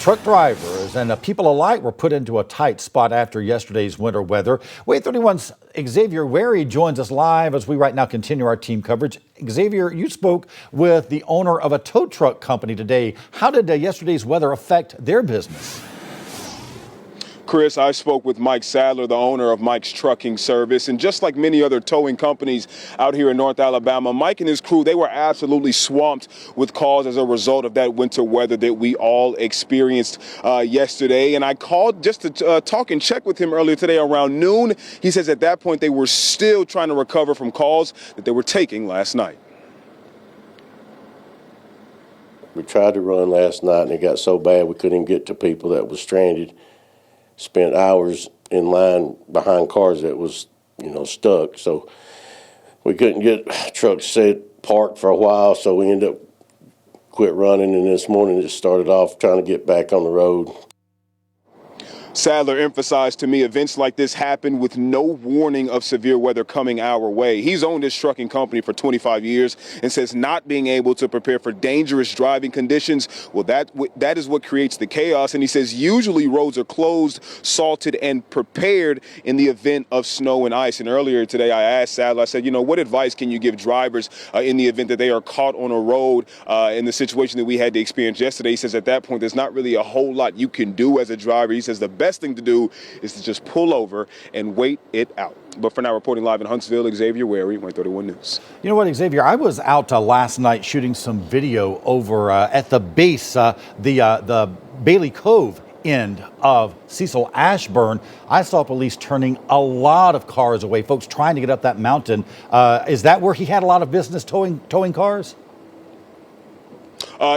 Truck drivers and people alike were put into a tight spot after yesterday's winter weather. WAAY 31's Xavier Wary joins us live as we right now continue our team coverage. Xavier, you spoke with the owner of a tow truck company today. How did yesterday's weather affect their business? Chris, I spoke with Mike Sadler, the owner of Mike's Trucking Service, and just like many other towing companies out here in North Alabama, Mike and his crew, they were absolutely swamped with calls as a result of that winter weather that we all experienced yesterday. And I called just to talk and check with him earlier today around noon. He says at that point they were still trying to recover from calls that they were taking last night. We tried to run last night and it got so bad we couldn't even get to people that was stranded. Spent hours in line behind cars that was, stuck. So we couldn't get trucks set parked for a while, so we ended up quit running, and this morning just started off trying to get back on the road. Sadler emphasized to me events like this happen with no warning of severe weather coming our way. He's owned this trucking company for 25 years and says not being able to prepare for dangerous driving conditions, well, that is what creates the chaos. And he says usually roads are closed, salted, and prepared in the event of snow and ice. And earlier today I asked Sadler, I said, what advice can you give drivers in the event that they are caught on a road in the situation that we had to experience yesterday? He says at that point there's not really a whole lot you can do as a driver. He says the best thing to do is to just pull over and wait it out. But for now, reporting live in Huntsville, Xavier Wary, WAAY 31 News. You know what, Xavier? I was out last night shooting some video over at the base, the Bailey Cove end of Cecil Ashburn. I saw police turning a lot of cars away, folks trying to get up that mountain. Is that where he had a lot of business towing cars?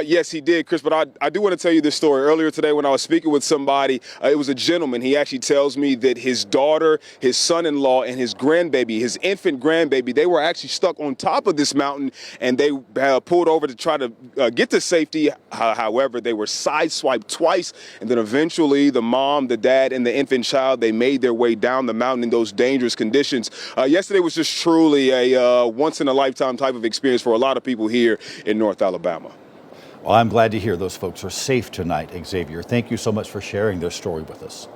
Yes, he did, Chris, but I do want to tell you this story. Earlier today when I was speaking with somebody, it was a gentleman. He actually tells me that his daughter, his son-in-law, and his grandbaby, his infant grandbaby, they were actually stuck on top of this mountain, and they pulled over to try to get to safety. However, they were sideswiped twice, and then eventually the mom, the dad, and the infant child, they made their way down the mountain in those dangerous conditions. Yesterday was just truly a once-in-a-lifetime type of experience for a lot of people here in North Alabama. Well, I'm glad to hear those folks are safe tonight, Xavier. Thank you so much for sharing their story with us.